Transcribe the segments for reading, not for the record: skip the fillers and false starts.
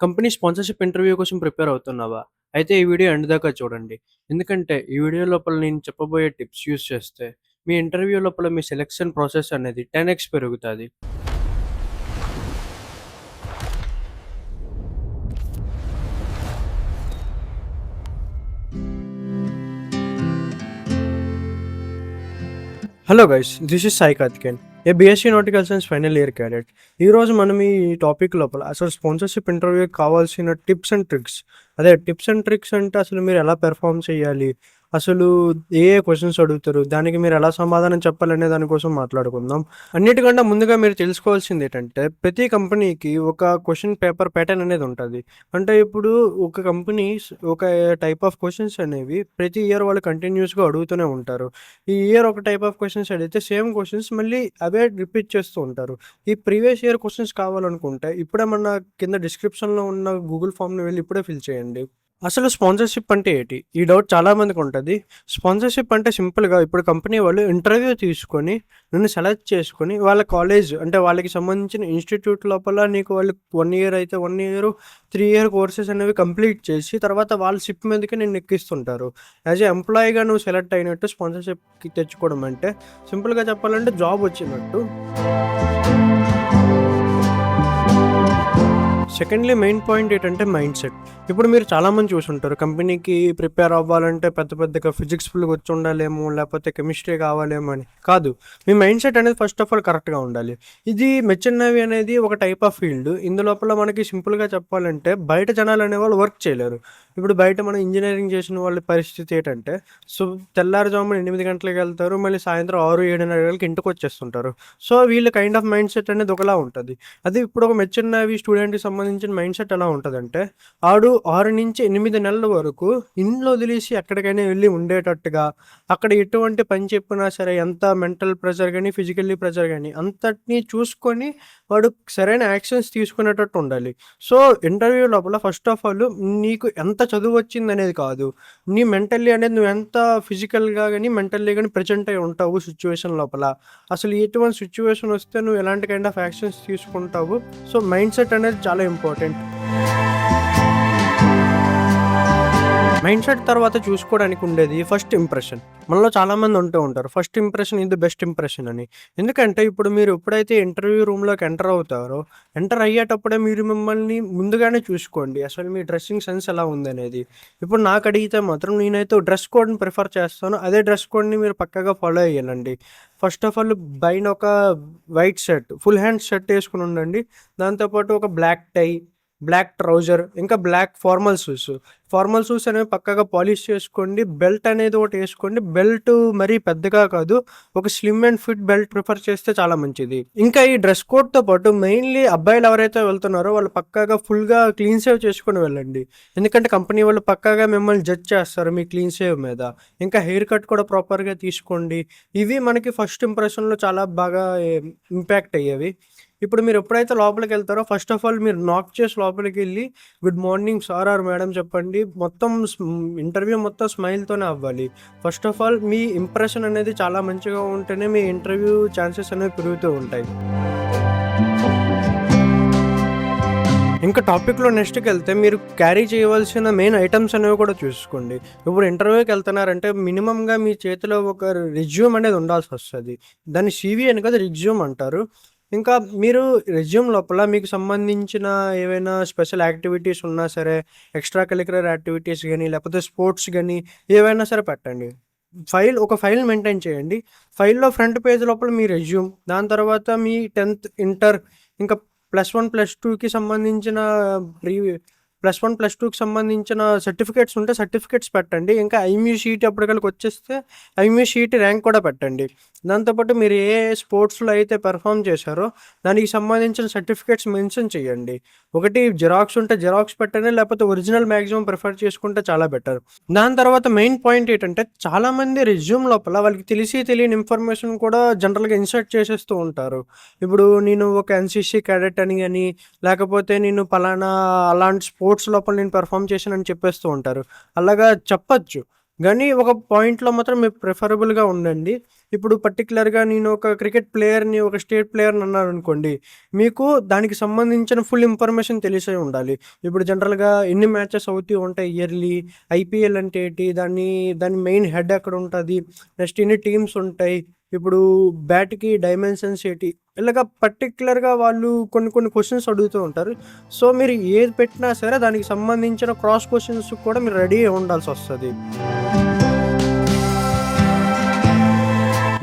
Company sponsorship interview కోసం prepare అవుతున్నావా? అయితే ఈ వీడియో ఎండ్ దాకా చూడండి. ఎందుకంటే ఈ వీడియో లోపల నేను చెప్పబోయే టిప్స్ యూజ్ చేస్తే మీ ఇంటర్వ్యూ లోపల మీ సెలక్షన్ ప్రాసెస్ అనేది 10x పెరుగుతాది. Hello guys, this is Sai Karthikeyan, A BSc nautical science final year cadet. ఈరోజు మనం ఈ టాపిక్ లోపల అసలు స్పాన్సర్‌షిప్ ఇంటర్వ్యూకి కావాల్సిన టిప్స్ అండ్ ట్రిక్స్, అదే టిప్స్ అండ్ ట్రిక్స్ అంటే అసలు మీరు ఎలా పెర్ఫార్మ్ చేయాలి, అసలు ఏ ఏ క్వెషన్స్ అడుగుతారు, దానికి మీరు ఎలా సమాధానం చెప్పాలనే దాని కోసం మాట్లాడుకుందాం. అన్నిటికన్నా ముందుగా మీరు తెలుసుకోవాల్సింది ఏంటంటే ప్రతి కంపెనీకి ఒక క్వెషన్ పేపర్ ప్యాటర్న్ అనేది ఉంటుంది. అంటే ఇప్పుడు ఒక కంపెనీస్ ఒక టైప్ ఆఫ్ క్వెషన్స్ అనేవి ప్రతి ఇయర్ వాళ్ళు కంటిన్యూస్గా అడుగుతూనే ఉంటారు. ఈ ఇయర్ ఒక టైప్ ఆఫ్ క్వెషన్స్ అడిగితే సేమ్ క్వెషన్స్ మళ్ళీ అవే రిపీట్ చేస్తూ ఉంటారు. ఈ ప్రీవియస్ ఇయర్ క్వెషన్స్ కావాలనుకుంటే ఇప్పుడే మన కింద డిస్క్రిప్షన్‌లో ఉన్న గూగుల్ ఫామ్‌ని వెళ్లి ఇప్పుడే ఫిల్ చేయండి. అసలు స్పాన్సర్‌షిప్ అంటే ఏటి? ఈ డౌట్ చాలా మందికుంటది. స్పాన్సర్‌షిప్ అంటే సింపుల్‌గా ఇప్పుడు కంపెనీ వాళ్ళు ఇంటర్వ్యూ తీసుకొని, నిన్ను సెలెక్ట్ చేసుకొని, వాళ్ళ కాలేజ్ అంటే వాళ్ళకి సంబంధించిన ఇన్‌స్టిట్యూట్ లోపల నీకు వాళ్ళు 1 ఇయర్ అయితే 1 ఇయరు, 3 ఇయర్ కోర్సెస్ అనేవి కంప్లీట్ చేసి, తర్వాత వాళ్ళ షిప్ మీదకి నిన్ను ఎక్కిస్తుంటారు. యాస్ ఎ ఎంప్లాయీగా నువ్వు సెలెక్ట్ అయినట్టు స్పాన్సర్‌షిప్‌కి తెచ్చుకోవడం అంటే సింపుల్‌గా చెప్పాలంటే జాబ్ వచ్చినట్టు. సెకండ్‌లీ మెయిన్ పాయింట్ ఏంటంటే మైండ్ సెట్. ఇప్పుడు మీరు చాలామంది చూసుంటారు. కంపెనీకి ప్రిపేర్ అవ్వాలంటే పెద్ద పెద్దగా ఫిజిక్స్ ఫుల్ వచ్చుండాలేమో, లేకపోతే కెమిస్ట్రీ కావాలేమో అని. కాదు. మీ మైండ్ సెట్ అనేది ఫస్ట్ ఆఫ్ ఆల్ కరెక్ట్‌గా ఉండాలి. ఇది మెర్చెంట్ నేవీ అనేది ఒక టైప్ ఆఫ్ ఫీల్డ్. ఇందులోపల మనకి సింపుల్‌గా చెప్పాలంటే బయట జనాలు అనేవాళ్ళు వర్క్ చేయలేరు. ఇప్పుడు బయట మనం ఇంజినీరింగ్ చేసిన వాళ్ళ పరిస్థితి ఏంటంటే తెల్లారుజామున 8 గంటలకి వెళ్తారు. మళ్ళీ సాయంత్రం 6, 7:30 గంటలకి ఇంటికొచ్చేస్తుంటారు. సో వీళ్ళ కైండ్ ఆఫ్ మైండ్ సెట్ అనేది ఒకలా ఉంటది. అదే ఇప్పుడు ఒక మెర్చెంట్ నేవీ స్టూడెంట్‌కి సంబంధించిన మైండ్ సెట్ ఎలా ఉంటదంటే, ఆడు 6-8 నెలల వరకు ఇల్లు వదిలేసి ఎక్కడికైనా వెళ్లి ఉండేటట్టుగా, అక్కడ ఎటువంటి పని చెప్పినా సరే ఎంత మెంటల్ ప్రెషర్ గాని, ఫిజికల్లీ ప్రెషర్ గాని అంతటిని చూసుకొని వాడు సరైన యాక్షన్స్ తీసుకునేటట్టు ఉండాలి. సో ఇంటర్వ్యూ లోపల ఫస్ట్ ఆఫ్ ఆల్ నీకు ఎంత చదువొచ్చిందనేది కాదు. నీ మెంటల్లీ అనేది నువ్వెంత ఫిజికల్‌గా గాని, మెంటల్లీ గాని ప్రెజెంట్ అయ్యి ఉంటావు సిట్యుయేషన్ లోపల. అసలు ఎటువంటి సిట్యుయేషన్ వస్తే నువ్వు ఎలాంటి కైండ్ ఆఫ్ యాక్షన్స్ తీసుకుంటావు. సో మైండ్ సెట్ అనేది చాలా ఇంపార్టెంట్. మైండ్ సెట్ తర్వాత చూసుకోవడానికి ఉండేది ఫస్ట్ ఇంప్రెషన్. మనలో చాలామంది ఉంటూ ఉంటారు. First impression is the best impression అని. ఎందుకంటే ఇప్పుడు మీరు ఎప్పుడైతే ఇంటర్వ్యూ రూమ్‌లోకి ఎంటర్ అవుతారో, ఎంటర్ అయ్యేటప్పుడే మీరు మిమ్మల్ని ముందుగానే చూసుకోండి. అసలు మీ డ్రెస్సింగ్ సెన్స్ ఎలా ఉందనేది. ఇప్పుడు నాకు అడిగితే మాత్రం నేనైతే డ్రెస్ కోడ్‌ని ప్రిఫర్ చేస్తాను. అదే డ్రెస్ కోడ్‌ని మీరు పక్కాగా ఫాలో అయ్యాలండి. ఫస్ట్ ఆఫ్ ఆల్ పైన ఒక white shirt, full hands shirt ఏసుకొని ఉండండి. దాంతో పాటు ఒక బ్లాక్ టై, బ్లాక్ ట్రౌజర్, ఇంకా black formal shoes. Formal shoes అనేవి పక్కాగా పాలిష్ చేసుకోండి. బెల్ట్ అనేది ఒకటేసుకోండి. బెల్ట్ మరీ పెద్దగా కాదు. ఒక slim and fit belt prefer చేస్తే చాలా మంచిది. ఇంకా ఈ డ్రెస్ కోడ్‌తో పాటు మెయిన్‌లీ అబ్బాయిలు ఎవరైతే వెళ్తున్నారో వాళ్ళు పక్కాగా ఫుల్‌గా క్లీన్ షేవ్ చేసుకొని వెళ్ళండి. ఎందుకంటే కంపెనీ వాళ్ళు పక్కాగా మిమ్మల్ని జడ్జ్ చేస్తారు మీ క్లీన్ షేవ్ మీద. ఇంకా హెయిర్ కట్ కూడా ప్రాపర్‌గా తీసుకోండి. ఇవి మనకి ఫస్ట్ ఇంప్రెషన్‌లో చాలా బాగా ఇంపాక్ట్ అయ్యేవి. ఇప్పుడు మీరు ఎప్పుడైతే లోపలికెళ్తారో ఫస్ట్ ఆఫ్ ఆల్ మీరు నాక్ చేసి లోపలికెళ్ళి good morning sir or madam చెప్పండి. మొత్తం ఇంటర్వ్యూ మొత్తం స్మైల్‌తోనే అవ్వాలి. ఫస్ట్ ఆఫ్ ఆల్ మీ ఇంప్రెషన్ అనేది చాలా మంచిగా ఉంటేనే మీ ఇంటర్వ్యూ ఛాన్సెస్ అనేవి పెరుగుతూ ఉంటాయి. ఇంకా టాపిక్‌లో నెక్స్ట్‌కెళ్తే మీరు క్యారీ చేయవలసిన మెయిన్ ఐటెమ్స్ అనేవి కూడా చూసుకోండి. ఇప్పుడు ఇంటర్వ్యూకెళ్తున్నారంటే మినిమమ్‌గా మీ చేతిలో ఒక రెజ్యూమ్ అనేది ఉండాల్సొస్తది. దాన్ని సీవీ అని కాదు రెజ్యూమ్ అంటారు. ఇంకా మీరు రెజ్యూమ్ లోపల మీకు సంబంధించిన ఏవైనా స్పెషల్ యాక్టివిటీస్ ఉన్నా సరే, ఎక్స్‌ట్రా కరిక్యులర్ యాక్టివిటీస్ గాని, లేకపోతే స్పోర్ట్స్ గాని ఏవైనా సరే పెట్టండి. ఒక ఫైల్ మెయింటైన్ చేయండి. ఫైల్‌లో ఫ్రంట్ పేజ్ లోపల మీ రెజ్యూమ్, దాని తర్వాత మీ 10థ్, ఇంటర్, ఇంకా +1, +2కి సంబంధించిన ప్రీవి +1, +2కి సంబంధించిన సర్టిఫికేట్స్ ఉంటే సర్టిఫికేట్స్ పెట్టండి. ఇంకా ఐఎంయూ షీట్ అప్పటికలకొచ్చేస్తే ఐఎంయూ షీట్ ర్యాంక్ కూడా పెట్టండి. దాంతో పాటు మీరు ఏ ఏ స్పోర్ట్స్‌లో అయితే పెర్ఫార్మ్ చేశారో దానికి సంబంధించిన సర్టిఫికేట్స్ మెన్షన్ చేయండి. ఒకటి జిరాక్స్ ఉంటే జిరాక్స్ పెట్టండి. లేకపోతే ఒరిజినల్ మాక్సిమం ప్రిఫర్ చేసుకుంటే చాలా బెటర్. దాని తర్వాత మెయిన్ పాయింట్ ఏంటంటే చాలామంది రెజ్యూమ్ లోపల వాళ్ళకి తెలిసి తెలియని ఇన్ఫర్మేషన్ కూడా జనరల్‌గా ఇన్సర్ట్ చేసేస్తూ ఉంటారు. ఇప్పుడు నేను ఒక ఎన్‌సీసీ క్యాడెట్ అని గాని, లేకపోతే నేను పలానా అలాంటి స్పోర్ట్స్ లోపల నేను పెర్ఫార్మ్ చేశానని చెప్పేస్తూ ఉంటారు. అలాగా చెప్పొచ్చు. గానీ ఒక పాయింట్‌లో మాత్రం మీరు ప్రిఫరబుల్‌గా ఉండండి. ఇప్పుడు పర్టిక్యులర్‌గా నేను ఒక క్రికెట్ ప్లేయర్‌ని, ఒక స్టేట్ ప్లేయర్‌ని అన్నారనుకోండి, మీకు దానికి సంబంధించిన ఫుల్ ఇన్ఫర్మేషన్ తెలిసే ఉండాలి. ఇప్పుడు జనరల్‌గా ఎన్ని మ్యాచెస్ అవుతూ ఉంటాయి ఇయర్‌లీ, ఐపీఎల్ అంటే ఏంటి? దాని మెయిన్ హెడ్ ఎక్కడుంటది? నెక్స్ట్ ఎన్ని టీమ్స్ ఉంటాయి? ఇప్పుడు బ్యాట్‌కి డైమెన్షన్స్ ఏటి? ఇలాగ పర్టిక్యులర్‌గా వాళ్ళు కొన్ని కొన్ని క్వెషన్స్ అడుగుతూ ఉంటారు. సో, మీరు ఏది పెట్టినా సరే దానికి సంబంధించిన క్రాస్ క్వెషన్స్‌కి కూడా మీరు రెడీ అయ్యి ఉండాల్సొస్తది.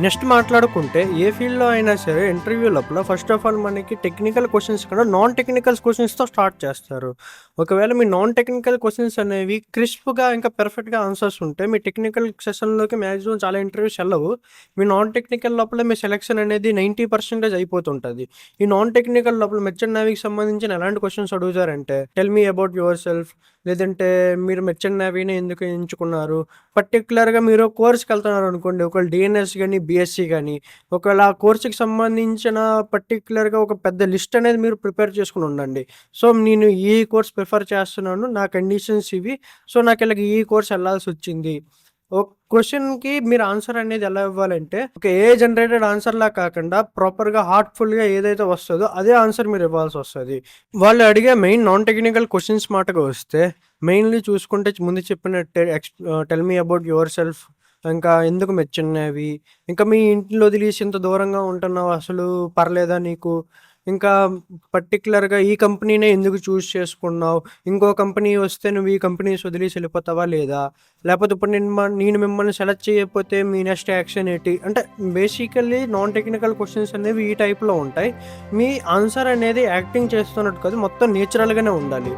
నెక్స్ట్ మాట్లాడుకుంటే ఏ ఫీల్డ్‌లో అయినా సరే ఇంటర్వ్యూ లోపల ఫస్ట్ ఆఫ్ ఆల్ మనకి టెక్నికల్ క్వెషన్స్ కన్నా నాన్ టెక్నికల్ క్వెషన్స్‌తో స్టార్ట్ చేస్తారు. ఒకవేళ మీ నాన్ టెక్నికల్ క్వెషన్స్ అనేవి క్రిస్ప్‌గా ఇంకా పర్ఫెక్ట్‌గా ఆన్సర్స్ ఉంటే మీ టెక్నికల్ సెషన్‌లోకి మాక్సిమం చాలా ఇంటర్వ్యూస్ ఎళ్ళవు. మీ నాన్ టెక్నికల్ లోపల మీ సెలక్షన్ అనేది 90% అయిపోతుంటది. ఈ నాన్ టెక్నికల్ లోపల మెర్చెంట్ నేవీకి సంబంధించిన ఎలాంటి క్వెషన్స్ అడుగుతారంటే tell me about yourself, లేదంటే మీరు మెర్చెంట్ నేవీని ఎందుకు ఎంచుకున్నారు? పర్టిక్యులర్‌గా మీరు కోర్స్‌కెళ్తున్నారనుకోండి. ఒకవేళ డీఎన్ఎస్ గాని, బీఎస్సీ గాని, ఒకవేళ ఆ కోర్స్‌కి సంబంధించిన పర్టిక్యులర్‌గా ఒక పెద్ద లిస్ట్ అనేది మీరు ప్రిపేర్ చేసుకొని ఉండండి. సో, నేను ఈ కోర్స్ ప్రిఫర్ చేస్తున్నాను. నా కండిషన్స్ ఇవి. సో, నాకు ఇలాగ ఈ కోర్స్ ఎళ్ళాల్సొచ్చింది. ఒక క్వెషన్‌కి మీరు ఆన్సర్ అనేది ఎలా ఇవ్వాలంటే, ఒక ఏఐ జనరేటెడ్ ఆన్సర్‌లా కాకుండా ప్రాపర్‌గా హార్ట్‌ఫుల్‌గా ఏదైతే వస్తదో అదే ఆన్సర్ మీరు ఇవ్వాల్సొస్తది. వాళ్ళు అడిగే మెయిన్ నాన్ టెక్నికల్ క్వెషన్స్ మాటకు వస్తే, మెయిన్‌లీ చూసుకుంటే ముందు చెప్పినట్టే tell me about your self, ఇంకా ఎందుకు మెచ్చున్నవి, ఇంకా మీ ఇంటిని వదిలేసి ఇంత దూరంగా ఉంటున్నావు అసలు పర్లేదా నీకు? ఇంకా పర్టిక్యులర్‌గా ఈ కంపెనీనే ఎందుకు చూజ్ చేసుకున్నావు? ఇంకో కంపెనీ వస్తే నువ్వు ఈ కంపెనీస్ వదిలేసి వెళ్ళిపోతావా లేదా? లేపోతే ఇప్పుడు నేను మిమ్మల్ని సెలెక్ట్ చేయకపోతే మీ నెక్స్ట్ యాక్షన్ ఏంటి? అంటే బేసికల్లీ నాన్ టెక్నికల్ క్వెషన్స్ అనేవి ఈ టైప్‌లో ఉంటాయి. మీ ఆన్సర్ అనేది యాక్టింగ్ చేస్తున్నట్టు కాదు. మొత్తం నేచురల్‌గానే ఉండాలి.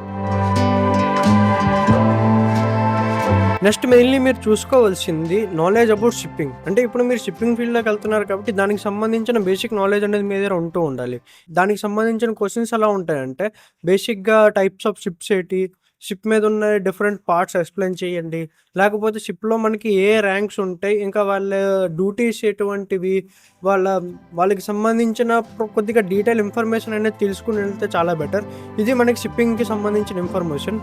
నెక్స్ట్ మెయిన్‌లీ మీరు చూసుకోవాల్సింది నాలెడ్జ్ అబౌట్ షిప్పింగ్. అంటే ఇప్పుడు మీరు షిప్పింగ్ ఫీల్డ్‌లోకి వెళ్తున్నారు కాబట్టి దానికి సంబంధించిన బేసిక్ నాలెడ్జ్ అనేది మీ దగ్గర ఉంటూ ఉండాలి. దానికి సంబంధించిన క్వెషన్స్ ఎలా ఉంటాయంటే బేసిక్‌గా టైప్స్ ఆఫ్ షిప్స్ ఏటి? షిప్ మీద ఉన్న డిఫరెంట్ పార్ట్స్ ఎక్స్‌ప్లెయిన్ చేయండి. లేకపోతే షిప్‌లో మనకి ఏ ర్యాంక్స్ ఉంటాయి? ఇంకా వాళ్ళ డ్యూటీస్ ఎటువంటివి? వాళ్ళ వాళ్ళకి సంబంధించిన కొద్దిగా డీటెయిల్ ఇన్ఫర్మేషన్ అనేది తెలుసుకొని వెళ్తే చాలా బెటర్. ఇది మనకి షిప్పింగ్‌కి సంబంధించిన ఇన్ఫర్మేషన్.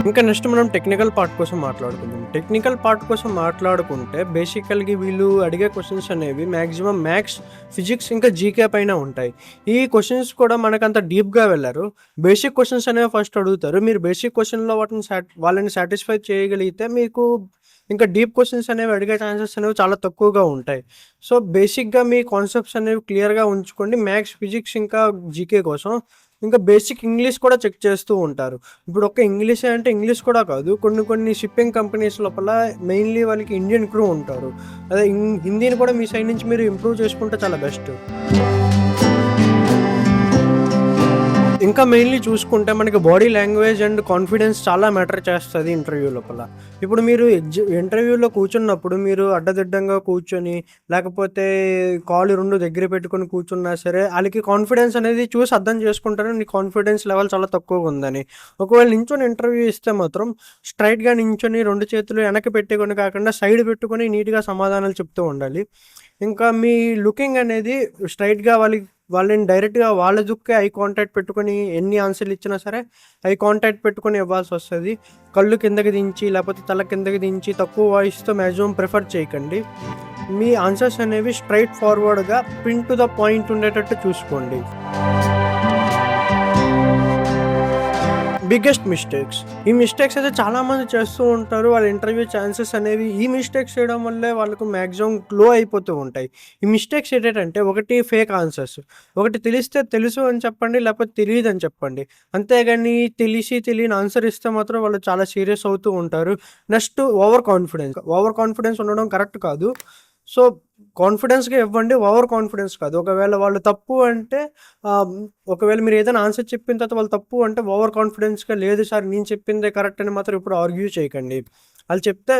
ఇంకా నెక్స్ట్ మనం టెక్నికల్ పార్ట్ కోసం మాట్లాడుకుందాం. టెక్నికల్ పార్ట్ కోసం మాట్లాడుకుంటే బేసికల్‌గా వీళ్ళు అడిగే క్వెషన్స్ అనేవి మాక్సిమం మ్యాథ్స్, ఫిజిక్స్ ఇంకా జీకే పైన ఉంటాయి. ఈ క్వెషన్స్ కూడా మనకంత డీప్‌గా వెళ్లరు. బేసిక్ క్వెషన్స్ అనేవి ఫస్ట్ అడుగుతారు. మీరు బేసిక్ క్వెషన్‌లో వాటిని వాళ్ళని సాటిస్ఫై చేయగలిగితే మీకు ఇంకా డీప్ క్వెషన్స్ అనేవి అడిగే ఛాన్సెస్ అనేవి చాలా తక్కువగా ఉంటాయి. సో, బేసిక్‌గా మీ కాన్సెప్ట్స్ అనేవి క్లియర్‌గా ఉంచుకోండి. మ్యాథ్స్, ఫిజిక్స్ ఇంకా జీకే కోసం. ఇంకా బేసిక్ ఇంగ్లీష్ కూడా చెక్ చేస్తూ ఉంటారు. ఇప్పుడు ఒక్క ఇంగ్లీషే అంటే ఇంగ్లీష్ కూడా కాదు. కొన్ని కొన్ని షిప్పింగ్ కంపెనీస్ లోపల మెయిన్‌లీ వాళ్ళకి ఇండియన్ క్రూ ఉంటారు. అదే హిందీని కూడా మీ సైడ్ నుంచి మీరు ఇంప్రూవ్ చేసుకుంటే చాలా బెస్ట్. ఇంకా మెయిన్‌లీ చూసుకుంటే మనకి బాడీ లాంగ్వేజ్ అండ్ కాన్ఫిడెన్స్ చాలా మ్యాటర్ చేస్తది ఇంటర్వ్యూ లోపల. ఇప్పుడు మీరు ఇంటర్వ్యూలో కూర్చున్నప్పుడు మీరు అడ్డదిడ్డంగా కూర్చొని, లేకపోతే కాళ్ళు 2 దగ్గర పెట్టుకొని కూర్చున్నా సరే, ఆళ్ళకి కాన్ఫిడెన్స్ అనేది చూసి అర్థం చేసుకుంటారు. నీ కాన్ఫిడెన్స్ లెవెల్ చాలా తక్కువగుందని. ఒకవేళ నించొని ఇంటర్వ్యూ ఇస్తే మాత్రం స్ట్రెయిట్‌గా నించొని 2 చేతులు వెనక్కి పెట్టుకొని కాకుండా సైడ్ పెట్టుకొని నీట్‌గా సమాధానాలు చెప్తూ ఉండాలి. ఇంకా మీ లుకింగ్ అనేది స్ట్రెయిట్‌గా వాళ్ళని డైరెక్ట్‌గా వాళ్ళ దుక్కే ఐ కాంటాక్ట్ పెట్టుకొని ఎన్ని ఆన్సర్‌లు ఇచ్చినా సరే, ఐ కాంటాక్ట్ పెట్టుకొని ఇవ్వాల్సొస్తది. కళ్ళు కిందకి దించి, లేపోతే తల కిందకి దించి తక్కువ వాయిస్‌తో మాక్సిమం ప్రిఫర్ చేయకండి. మీ ఆన్సర్స్ అనేవి స్ట్రెయిట్ ఫార్వర్డ్‌గా పిన్ టు ద పాయింట్ ఉండేటట్టు చూసుకోండి. Biggest mistakes. ఈ మిస్టేక్స్ అయితే చాలామంది చేస్తూ ఉంటారు. వాళ్ళ ఇంటర్వ్యూ ఛాన్సెస్ అనేవి ఈ మిస్టేక్స్ చేయడం వల్లే వాళ్ళకు మాక్సిమం లో అయిపోతూ ఉంటాయి. ఈ మిస్టేక్స్ ఏంటంటే ఒకటి ఫేక్ ఆన్సర్స్. ఒకటి తెలిస్తే తెలుసు అని చెప్పండి. లేకపోతే తెలీదని చెప్పండి. అంతేగాని తెలిసి తెలియని ఆన్సర్ ఇస్తే మాత్రం వాళ్ళు చాలా సీరియస్ అవుతూ ఉంటారు. Next over confidence. Over confidence ఉండడం కరెక్ట్ కాదు. సో, కాన్ఫిడెన్స్‌గా ఇవ్వండి. ఓవర్ కాన్ఫిడెన్స్ కాదు. ఒకవేళ వాళ్ళు తప్పు అంటే ఆహ్, ఒకవేళ మీరు ఏదైనా ఆన్సర్ చెప్పిన తర్వాత వాళ్ళు తప్పు అంటే ఓవర్ కాన్ఫిడెన్స్‌గా లేదు సార్ నేను చెప్పిందే కరెక్ట్ అని మాత్రం ఎప్పుడు ఆర్గ్యూ చేయకండి. ఆళ్ళు చెప్తే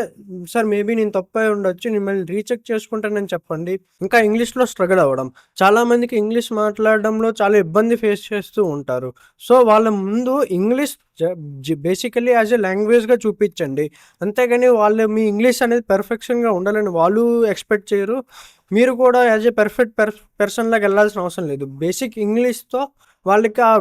సార్ మేబీ నేను తప్పై ఉండొచ్చు. నేను మళ్ళీ రీచెక్ చేసుకుంటానని చెప్పండి. ఇంకా ఇంగ్లీష్‌లో స్ట్రగల్ అవ్వడం. చాలామందికి ఇంగ్లీష్ మాట్లాడడంలో చాలా ఇబ్బంది ఫేస్ చేస్తూ ఉంటారు. సో, వాళ్ళ ముందు ఇంగ్లీష్ జ జి బేసికల్లీ యాస్ ఎ లాంగ్వేజ్‌గా చూపిచ్చండి. అంతేగాని వాళ్ళు మీ ఇంగ్లీష్ అనేది పెర్ఫెక్షన్‌గా ఉండాలని వాళ్ళు ఎక్స్‌పెక్ట్ చేయరు. మీరు కూడా యాస్ ఎ పర్ఫెక్ట్ పర్సన్‌లాగా ఎళ్ళాల్సిన అవసరం లేదు. బేసిక్ ఇంగ్లీష్‌తో వాళ్ళకి ఆ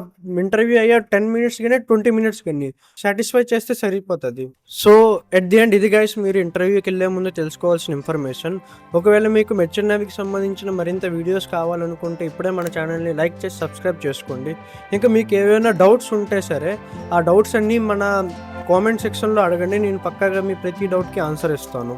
ఇంటర్వ్యూ అయ్యే 10 మినిట్స్ గాని, 20 మినిట్స్ గాని సాటిస్ఫై చేస్తే సరిపోతది. సో, ఎట్ ది ఎండ్ ఇది గైస్ మీరు ఇంటర్వ్యూకెళ్ళే ముందు తెలుసుకోవాల్సిన ఇన్ఫర్మేషన్. ఒకవేళ మీకు మెర్చెంట్ నేవీకి సంబంధించిన మరింత వీడియోస్ కావాలనుకుంటే ఇప్పుడే మన ఛానల్‌ని లైక్ చేసి సబ్స్క్రైబ్ చేసుకోండి. ఇంకా మీకు ఏవైనా డౌట్స్ ఉంటే సరే, ఆ డౌట్స్ అన్నీ మన కామెంట్ సెక్షన్‌లో అడగండి. నేను పక్కాగా మీ ప్రతి డౌట్‌కి ఆన్సర్ ఇస్తాను.